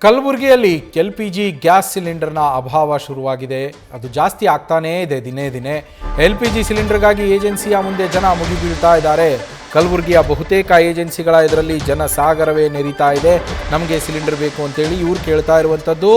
ಕಲಬುರಗಿಯಲ್ಲಿ LPG gas ಸಿಲಿಂಡರ್ನ ಅಭಾವ ಶುರುವಾಗಿದೆ. ಅದು ಜಾಸ್ತಿ ಆಗ್ತಾನೇ ಇದೆ ದಿನೇ ದಿನೇ. LPG ಸಿಲಿಂಡರ್ಗಾಗಿ ಏಜೆನ್ಸಿಯ ಮುಂದೆ ಜನ ಮುಗಿಬೀಳ್ತಾ ಇದ್ದಾರೆ. ಕಲಬುರಗಿಯ ಬಹುತೇಕ ಏಜೆನ್ಸಿಗಳ ಇದರಲ್ಲಿ ಜನ ಸಾಗರವೇ ನೆರೀತಾ ಇದೆ. ನಮಗೆ ಸಿಲಿಂಡರ್ ಬೇಕು ಅಂತೇಳಿ ಇವ್ರು ಕೇಳ್ತಾ ಇರುವಂಥದ್ದು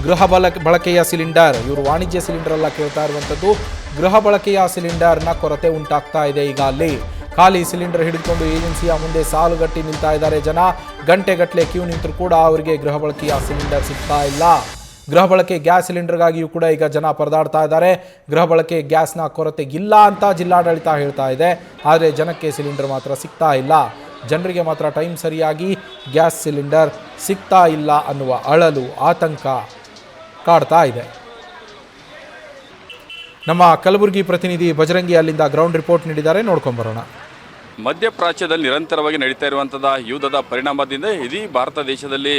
ಗೃಹ ಬಳಕೆಯ ಸಿಲಿಂಡರ್. ಇವರು ವಾಣಿಜ್ಯ ಸಿಲಿಂಡರ್ ಎಲ್ಲ ಕೇಳ್ತಾ ಇರುವಂಥದ್ದು ಗೃಹ ಬಳಕೆಯ ಸಿಲಿಂಡರ್ನ ಕೊರತೆ ಉಂಟಾಗ್ತಾ ಇದೆ. ಈಗ ಅಲ್ಲಿ ಖಾಲಿ ಸಿಲಿಂಡರ್ ಹಿಡಿದುಕೊಂಡು ಏಜೆನ್ಸಿಯ ಮುಂದೆ ಸಾಲುಗಟ್ಟಿ ನಿಲ್ತಾ ಇದ್ದಾರೆ ಜನ. ಗಂಟೆಗಟ್ಟಲೆ ಕ್ಯೂ ನಿಂತರೂ ಕೂಡ ಅವರಿಗೆ ಗೃಹ ಬಳಕೆಯ ಸಿಲಿಂಡರ್ ಸಿಗ್ತಾ ಇಲ್ಲ. ಗೃಹ ಬಳಕೆ ಗ್ಯಾಸ್ ಸಿಲಿಂಡರ್ಗಾಗಿಯೂ ಕೂಡ ಈಗ ಜನ ಪರದಾಡ್ತಾ ಇದ್ದಾರೆ. ಗೃಹ ಬಳಕೆ ಗ್ಯಾಸ್ನ ಕೊರತೆ ಇಲ್ಲ ಅಂತ ಜಿಲ್ಲಾಡಳಿತ ಹೇಳ್ತಾ ಇದೆ, ಆದರೆ ಜನಕ್ಕೆ ಸಿಲಿಂಡರ್ ಮಾತ್ರ ಸಿಗ್ತಾ ಇಲ್ಲ. ಜನರಿಗೆ ಮಾತ್ರ ಟೈಮ್ ಸರಿಯಾಗಿ ಗ್ಯಾಸ್ ಸಿಲಿಂಡರ್ ಸಿಗ್ತಾ ಇಲ್ಲ ಅನ್ನುವ ಅಳಲು ಆತಂಕ ಕಾಡ್ತಾ ಇದೆ. ನಮ್ಮ ಕಲಬುರಗಿ ಪ್ರತಿನಿಧಿ ಬಜರಂಗಿ ಅಲ್ಲಿಂದ ಗ್ರೌಂಡ್ ರಿಪೋರ್ಟ್ ನೀಡಿದ್ದಾರೆ, ನೋಡ್ಕೊಂಬರೋಣ. ಮಧ್ಯಪ್ರಾಚ್ಯದಲ್ಲಿ ನಿರಂತರವಾಗಿ ನಡೀತಾ ಇರುವಂಥದ್ದು ಯುದ್ಧದ ಪರಿಣಾಮದಿಂದ ಇಡೀ ಭಾರತ ದೇಶದಲ್ಲಿ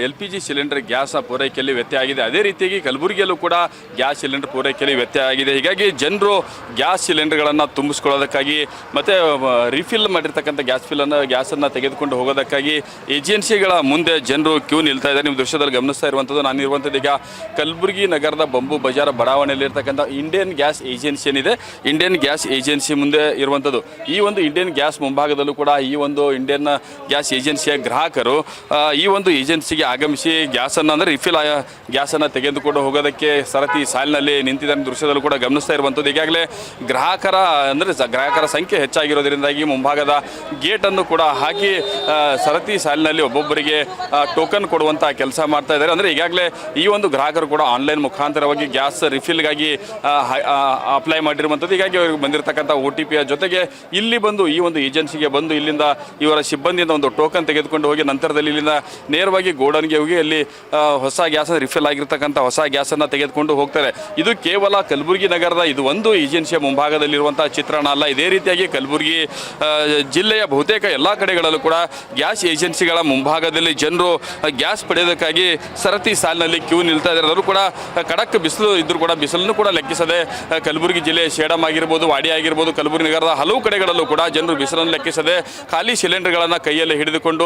LPG ಸಿಲಿಂಡರ್ ಗ್ಯಾಸ್ ಪೂರೈಕೆಯಲ್ಲಿ ವ್ಯತ್ಯಯ ಆಗಿದೆ. ಅದೇ ರೀತಿಯಾಗಿ ಕಲಬುರಗಿಯಲ್ಲೂ ಕೂಡ ಗ್ಯಾಸ್ ಸಿಲಿಂಡರ್ ಪೂರೈಕೆಯಲ್ಲಿ ವ್ಯತ್ಯಯ ಆಗಿದೆ. ಹೀಗಾಗಿ ಜನರು ಗ್ಯಾಸ್ ಸಿಲಿಂಡರ್ಗಳನ್ನು ತುಂಬಿಸ್ಕೊಳ್ಳೋದಕ್ಕಾಗಿ ಮತ್ತು ರಿಫಿಲ್ ಮಾಡಿರ್ತಕ್ಕಂಥ ಗ್ಯಾಸನ್ನು ತೆಗೆದುಕೊಂಡು ಹೋಗೋದಕ್ಕಾಗಿ ಏಜೆನ್ಸಿಗಳ ಮುಂದೆ ಜನರು ಕ್ಯೂ ನಿಲ್ತಾ ಇದ್ದಾರೆ. ನಿಮ್ಮ ದೃಶ್ಯದಲ್ಲಿ ಗಮನಿಸ್ತಾ ಇರುವಂಥದ್ದು ನಾನು ಇರುವಂಥದ್ದು ಈಗ ಕಲಬುರಗಿ ನಗರದ ಬಂಬು ಬಜಾರ್ ಬಡಾವಣೆಯಲ್ಲಿರ್ತಕ್ಕಂಥ ಇಂಡಿಯನ್ ಗ್ಯಾಸ್ ಏಜೆನ್ಸಿ ಏನಿದೆ, ಇಂಡಿಯನ್ ಗ್ಯಾಸ್ ಏಜೆನ್ಸಿ ಮುಂದೆ ಇರುವಂಥದ್ದು. ಈ ಒಂದು ಇಂಡಿಯನ್ ಗ್ಯಾಸ್ ಮುಂಭಾಗದಲ್ಲೂ ಕೂಡ ಈ ಒಂದು ಇಂಡಿಯನ್ ಗ್ಯಾಸ್ ಏಜೆನ್ಸಿಯ ಗ್ರಾಹಕರು ಈ ಒಂದು ಏಜೆನ್ಸಿಗೆ ಆಗಮಿಸಿ ಗ್ಯಾಸನ್ನು ಅಂದರೆ ರಿಫಿಲ್ ಗ್ಯಾಸನ್ನು ತೆಗೆದುಕೊಂಡು ಹೋಗೋದಕ್ಕೆ ಸರತಿ ಸಾಲಿನಲ್ಲಿ ನಿಂತಿದ್ದ ದೃಶ್ಯದಲ್ಲೂ ಕೂಡ ಗಮನಿಸ್ತಾ ಇರುವಂಥದ್ದು. ಈಗಾಗಲೇ ಗ್ರಾಹಕರ ಸಂಖ್ಯೆ ಹೆಚ್ಚಾಗಿರೋದ್ರಿಂದಾಗಿ ಮುಂಭಾಗದ ಗೇಟನ್ನು ಕೂಡ ಹಾಕಿ ಸರತಿ ಸಾಲಿನಲ್ಲಿ ಒಬ್ಬೊಬ್ಬರಿಗೆ ಟೋಕನ್ ಕೊಡುವಂಥ ಕೆಲಸ ಮಾಡ್ತಾ ಇದ್ದಾರೆ. ಅಂದರೆ ಈಗಾಗಲೇ ಈ ಒಂದು ಗ್ರಾಹಕರು ಕೂಡ ಆನ್ಲೈನ್ ಮುಖಾಂತರವಾಗಿ ಗ್ಯಾಸ್ ರಿಫಿಲ್ಗಾಗಿ ಅಪ್ಲೈ ಮಾಡಿರುವಂಥದ್ದು. ಹೀಗಾಗಿ ಅವರಿಗೆ ಬಂದಿರತಕ್ಕಂಥ OTP ಜೊತೆಗೆ ಇಲ್ಲಿ ಬಂದು ಈ ಒಂದು ಏಜೆನ್ಸಿಗೆ ಬಂದು ಇಲ್ಲಿಂದ ಇವರ ಸಿಬ್ಬಂದಿಯಿಂದ ಒಂದು ಟೋಕನ್ ತೆಗೆದುಕೊಂಡು ಹೋಗಿ ನಂತರದಲ್ಲಿ ಇಲ್ಲಿಂದ ನೇರವಾಗಿ ಗೋಡನ್ಗೆ ಹೋಗಿ ಅಲ್ಲಿ ಹೊಸ ಗ್ಯಾಸ್ ರಿಫಿಲ್ ಆಗಿರ್ತಕ್ಕಂಥ ಹೊಸ ಗ್ಯಾಸನ್ನು ತೆಗೆದುಕೊಂಡು ಹೋಗ್ತಾರೆ. ಇದು ಕೇವಲ ಕಲಬುರಗಿ ನಗರದ ಇದು ಒಂದು ಏಜೆನ್ಸಿಯ ಮುಂಭಾಗದಲ್ಲಿರುವಂಥ ಚಿತ್ರಣ ಅಲ್ಲ. ಇದೇ ರೀತಿಯಾಗಿ ಕಲಬುರಗಿ ಜಿಲ್ಲೆಯ ಬಹುತೇಕ ಎಲ್ಲ ಕಡೆಗಳಲ್ಲೂ ಕೂಡ ಗ್ಯಾಸ್ ಏಜೆನ್ಸಿಗಳ ಮುಂಭಾಗದಲ್ಲಿ ಜನರು ಗ್ಯಾಸ್ ಪಡೆಯೋದಕ್ಕಾಗಿ ಸರತಿ ಸಾಲಿನಲ್ಲಿ ಕ್ಯೂ ನಿಲ್ತಾ ಇದ್ದಾರೆ. ಅವರು ಕೂಡ ಖಡಕ್ ಬಿಸಿಲು ಇದ್ದರೂ ಕೂಡ ಬಿಸಿಲನ್ನು ಕೂಡ ಲೆಕ್ಕಿಸದೆ ಕಲಬುರಗಿ ಜಿಲ್ಲೆ ಸೇಡಂ ಆಗಿರ್ಬೋದು, ವಾಡಿ ಆಗಿರ್ಬೋದು, ಕಲಬುರಗಿ ನಗರದ ಹಲವು ಕಡೆಗಳಲ್ಲೂ ಕೂಡ ಜನರು ಬಿಸಿಲನ್ನು ಲೆಕ್ಕಿಸದೆ ಖಾಲಿ ಸಿಲಿಂಡರ್ಗಳನ್ನು ಕೈಯಲ್ಲಿ ಹಿಡಿದುಕೊಂಡು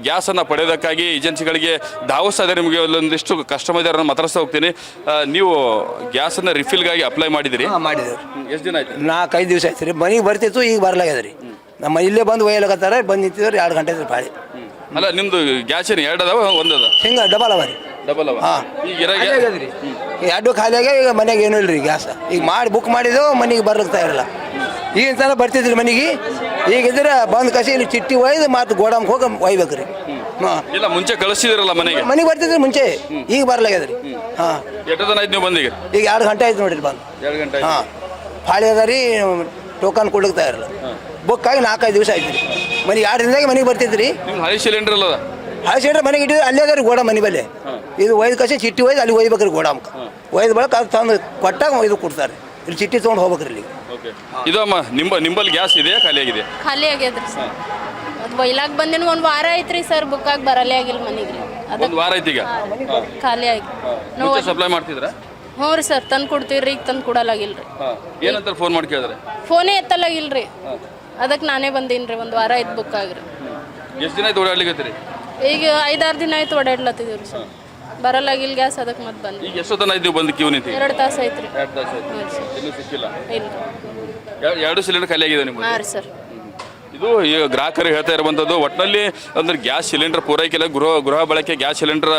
ಗ್ಯಾಸನ್ನು ಪಡೆಯೋದಕ್ಕಾಗಿ ಏಜೆನ್ಸಿಗಳಿಗೆ ಧಾವಿಸ್ತಾ ಇದ್ದಾರೆ. ನಿಮಗೆ ಒಂದಿಷ್ಟು ಕಸ್ಟಮರ್ಗಳನ್ನು ಮಾತಾಡ್ತಾ ಹೋಗ್ತೀನಿ. ನೀವು ಗ್ಯಾಸನ್ನು ರಿಫಿಲ್ಗಾಗಿ ಅಪ್ಲೈ ಮಾಡಿದಿರಿ? ಮಾಡಿದ್ರು. ಎಷ್ಟು ದಿನ ಆಯ್ತು? 4-5 ದಿವಸ ಆಯ್ತು ರೀ. ಮನೆಗೆ ಬರ್ತಿತ್ತು, ಈಗ ಬರ್ಲಾಗ್ಯದ ರೀ. ನಮ್ಮ ಇಲ್ಲೇ ಬಂದು ಒಯ್ಯಲಾಗತ್ತಾರೆ, ಬಂದು ನಿಂತಿದ್ರು 2 ಗಂಟೆ ಬಾಳಿ. ಅಲ್ಲ, ನಿಮ್ದು ಗ್ಯಾಸ್ ಏನು 2 ಅದಾವ, 1 ಅದ? ಹಿಂಗೆ ಡಬಲ್ ಅವ ರೀ. ಡಬಲ್ ಅವ? ಹಾಂ, ಈಗ 2 ಖಾಲಿ ಆಗಿ ಈಗ ಮನೆಗೆ ಏನೂ ಇಲ್ಲ ರೀ ಗ್ಯಾಸ್. ಈಗ ಮಾಡಿ ಬುಕ್ ಮಾಡಿದೆವು, ಮನೆಗೆ ಬರ್ಲಿಕ್ತಾ ಇರಲ್ಲ. ಈಗ ಸಲ ಬರ್ತಿದ್ರಿ ಮನೆಗೆ, ಈಗಿದ್ರೆ ಬಂದು ಕಸಿ ಇಲ್ಲಿ ಚಿಟ್ಟಿ ಒಯ್ದು ಮತ್ತು ಗೋಡಂಗೆ ಹೋಗಿ ಒಯ್ಬೇಕು ರೀ. ಹಾಂ, ಇಲ್ಲ ಮುಂಚೆ ಕಳಿಸ್ತಿದ್ರಲ್ಲ ಮನೆಗೆ ಬರ್ತಿದ್ರಿ ಮುಂಚೆ, ಈಗ ಬರ್ಲಾಗ್ಯದ ರೀ. ಹಾಂ, ಎಷ್ಟು ದಿನ ಆಯ್ತು ನೀವು ಬಂದೀಗ? ಈಗ 2 ಗಂಟೆ ಆಯ್ತು ನೋಡಿರಿ ಬಂದು. 2 ಗಂಟೆ. ಹಾಂ, ಫಾಳಿ ಅದ ರೀ, ಟೋಕನ್ ಕೊಡ್ಲಿಕ್ತಾ ಇರಲ್ಲ. ಬುಕ್ ಆಗಿ 4-5 ದಿವಸ ಆಯ್ತು ರೀ. ಮನೆಗೆ 2 ದಿನದಾಗೆ ಮನೆಗೆ ಬರ್ತಿದ್ರಿ. ನಿಮ್ಮ ಹಳೆ ಸಿಲಿಂಡರ್ ಅಲ್ಲ? ಹಳೆ ಸಿಲಿಂಡರ್ ಮನೆಗೆ ಇಟ್ಟಿದ್ರೆ ಅಲ್ಲೇ ಅದ ರೀ ಗೋಡ ಮನೆ ಬಲ್ಲೆ. ಇದು ಒಯ್ದು ಕಸಿ ಚಿಟ್ಟಿ ಒಯ್ದು ಅಲ್ಲಿ ಒಯ್ಬೇಕ್ರಿ ಗೋಡಂಕ. ಒಯ್ದು ಬಳಕ ಅದು ತಂದು ಕೊಟ್ಟಾಗ ಒಯ್ದು ಕೊಡ್ತಾರೆ. ಇಲ್ಲಿ ಚಿಟ್ಟಿ ತೊಗೊಂಡು ಹೋಗ್ಬೇಕ್ರಿ ಇಲ್ಲಿ. ಇದು ಅಮ್ಮ ನಿಂಬಲ್ಲಿ ಗ್ಯಾಸ್ ಇದೆಯಾ, ಖಾಲಿ ಆಗಿದೆ? ಖಾಲಿ ಆಗ್ಯದ್ರಿ ಸರ್. ಅದು ಒಯ್ಲಾಕ್ ಬಂದಿನ 1 ವಾರ ಐತ್ರಿ ಸರ್. ಬುಕ್ಕಾಗಿ ಬರಲೇ ಆಗಿಲ್ಲ ಮನೆಗೆ. 1 ವಾರ ಐತಿ ಈಗ ಖಾಲಿ ಆಗಿ. ಸಪ್ಲೈ ಮಾಡ್ತಿದ್ರ? ಹ್ಞೂ ರೀ ಸರ್, ತಂದು ಕೊಡ್ತೀವ್ರಿ. ಈಗ ತಂದು ಕೊಡಲಾಗಿಲ್ರಿ. ಏನಂತ ಫೋನ್ ಮಾಡಿ ಕೇಳಿದ್ರೆ ಫೋನೇ ಎತ್ತಲಾಗಿಲ್ರಿ. ಅದಕ್ಕೆ ನಾನೇ ಬಂದೀನಿ ರೀ. 1 ವಾರ ಆಯ್ತು ಬುಕ್ ಆಗಿರಿ. ಎಷ್ಟು ದಿನ ಆಯ್ತು ಓಡಾಡ್ಲಿಕ್ಕೆ? ಈಗ 5-6 ದಿನ ಆಯ್ತು ಓಡಾಡ್ಲತ್ತಿದ್ದೀವಿ ಸರ್. ಬರಲಾಗಿಲ್ಲ ಗ್ಯಾಸ್, ಅದಕ್ಕೆ ಮತ್ತೆ ಬಂದು. ಈಗ ಎಷ್ಟೊತ್ತನ ಆಯ್ತು ಬಂದು ಕ್ಯೂ ನಿಂತಿ? 2 ತಾಸು ಆಯ್ತು ರೀ. 2 ತಾಸು ಆಯ್ತು, ಇನ್ನೂ ಸಿಕ್ಕಿಲ್ಲ? ಇಲ್ಲ. 2 ಸಿಲಿಂಡರ್ ಖಾಲಿ ಆಗಿದೆ ನಿಮ್ಗೆ? ಹಾಂ ರೀ ಸರ್. ಇದು ಈಗ ಗ್ರಾಹಕರು ಹೇಳ್ತಾ ಇರುವಂಥದ್ದು. ಒಟ್ಟಿನಲ್ಲಿ ಅಂದರೆ ಗ್ಯಾಸ್ ಸಿಲಿಂಡರ್ ಪೂರೈಕೆಲ್ಲ ಗೃಹ ಬಳಕೆ ಗ್ಯಾಸ್ ಸಿಲಿಂಡರ್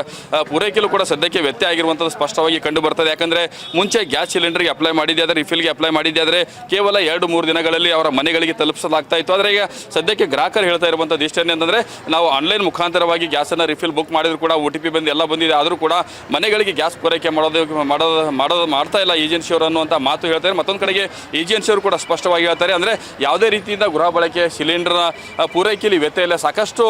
ಪೂರೈಕೆಯಲ್ಲೂ ಕೂಡ ಸದ್ಯಕ್ಕೆ ವ್ಯತ್ಯಯ ಆಗಿರುವಂಥದ್ದು ಸ್ಪಷ್ಟವಾಗಿ ಕಂಡು ಬರ್ತದೆ. ಯಾಕಂದರೆ ಮುಂಚೆ ಗ್ಯಾಸ್ ಸಿಲಿಂಡರ್ಗೆ ಅಪ್ಲೈ ಮಾಡಿದ್ದೆ ಆದರೆ, ರಿಫಿಲ್ಗೆ ಅಪ್ಲೈ ಮಾಡಿದ್ದೆ ಆದರೆ ಕೇವಲ 2-3 ದಿನಗಳಲ್ಲಿ ಅವರ ಮನೆಗಳಿಗೆ ತಲುಪಿಸಲಾಗ್ತಾ ಇತ್ತು. ಆದರೆ ಈಗ ಸದ್ಯಕ್ಕೆ ಗ್ರಾಹಕರು ಹೇಳ್ತಾ ಇರುವಂಥದ್ದು ಇಷ್ಟೇ ಅಂತಂದರೆ, ನಾವು ಆನ್ಲೈನ್ ಮುಖಾಂತರವಾಗಿ ಗ್ಯಾಸನ್ನು ರಿಫಿಲ್ ಬುಕ್ ಮಾಡಿದ್ರು ಕೂಡ OTP ಬಂದು ಎಲ್ಲ ಬಂದಿದೆ, ಆದರೂ ಕೂಡ ಮನೆಗಳಿಗೆ ಗ್ಯಾಸ್ ಪೂರೈಕೆ ಮಾಡ್ತಾ ಇಲ್ಲ ಏಜೆನ್ಸಿಯವರು ಅನ್ನುವಂಥ ಮಾತು ಹೇಳ್ತಾರೆ. ಮತ್ತೊಂದು ಕಡೆಗೆ ಏಜೆನ್ಸಿಯವರು ಕೂಡ ಸ್ಪಷ್ಟವಾಗಿ ಹೇಳ್ತಾರೆ, ಅಂದರೆ ಯಾವುದೇ ರೀತಿಯಿಂದ ಗೃಹ ಬಳಕೆ ಸಿಲಿಂಡರ್ನ ಪೂರೈಕೆಯಲ್ಲಿ ವ್ಯತ್ಯಯ ಇಲ್ಲ, ಸಾಕಷ್ಟು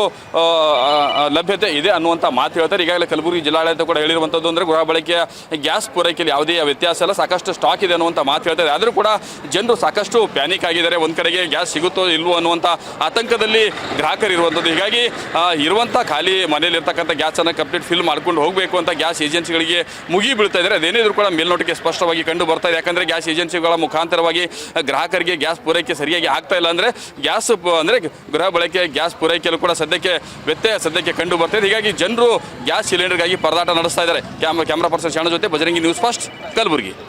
ಲಭ್ಯತೆ ಇದೆ ಅನ್ನುವಂಥ ಮಾತು ಹೇಳ್ತಾರೆ. ಈಗಾಗಲೇ ಕಲಬುರಗಿ ಜಿಲ್ಲಾಡಳಿತ ಕೂಡ ಹೇಳಿರುವಂಥದ್ದು ಅಂದರೆ ಗೃಹ ಬಳಕೆಯ ಗ್ಯಾಸ್ ಪೂರೈಕೆಯಲ್ಲಿ ಯಾವುದೇ ವ್ಯತ್ಯಾಸ ಇಲ್ಲ, ಸಾಕಷ್ಟು ಸ್ಟಾಕ್ ಇದೆ ಅನ್ನುವಂಥ ಮಾತು ಹೇಳ್ತಾರೆ. ಆದರೂ ಕೂಡ ಜನರು ಸಾಕಷ್ಟು ಪ್ಯಾನಿಕ್ ಆಗಿದ್ದಾರೆ. ಒಂದು ಕಡೆಗೆ ಗ್ಯಾಸ್ ಸಿಗುತ್ತೋ ಇಲ್ವೋ ಅನ್ನುವಂಥ ಆತಂಕದಲ್ಲಿ ಗ್ರಾಹಕರು ಇರುವಂಥದ್ದು. ಹೀಗಾಗಿ ಇರುವಂಥ ಖಾಲಿ ಮನೆಯಲ್ಲಿರ್ತಕ್ಕಂಥ ಗ್ಯಾಸನ್ನು ಕಂಪ್ಲೀಟ್ ಫಿಲ್ ಮಾಡ್ಕೊಂಡು ಹೋಗಬೇಕು ಅಂತ ಗ್ಯಾಸ್ ಏಜೆನ್ಸಿಗಳಿಗೆ ಮುಗಿ ಬೀಳ್ತಾ ಇದ್ದಾರೆ. ಅದೇನಿದ್ರು ಕೂಡ ಮೇಲ್ನೋಟಕ್ಕೆ ಸ್ಪಷ್ಟವಾಗಿ ಕಂಡು ಬರ್ತಾ ಇದೆ. ಯಾಕಂದರೆ ಗ್ಯಾಸ್ ಏಜೆನ್ಸಿಗಳ ಮುಖಾಂತರವಾಗಿ ಗ್ರಾಹಕರಿಗೆ ಗ್ಯಾಸ್ ಪೂರೈಕೆ ಸರಿಯಾಗಿ ಆಗ್ತಾ ಇಲ್ಲ. ಅಂದರೆ ಗ್ಯಾಸ್ ಅಂದರೆ ಗೃಹ ಬಳಕೆ ಗ್ಯಾಸ್ ಪೂರೈಕೆಯಲ್ಲೂ ಕೂಡ ಸದ್ಯಕ್ಕೆ ಕಂಡು ಬರ್ತಾ ಇದೆ. ಹೀಗಾಗಿ ಜನರು ಗ್ಯಾಸ್ ಸಿಲಿಂಡರ್ಗಾಗಿ ಪರದಾಟ ನಡೆಸ್ತಾ ಇದ್ದಾರೆ. ಕ್ಯಾಮ್ರಾ ಪರ್ಸನ್ ಶಾಣ ಜೊತೆ ಬಜರಂಗಿ ನ್ಯೂಸ್ ಫಸ್ಟ್ ಕಲಬುರಗಿ.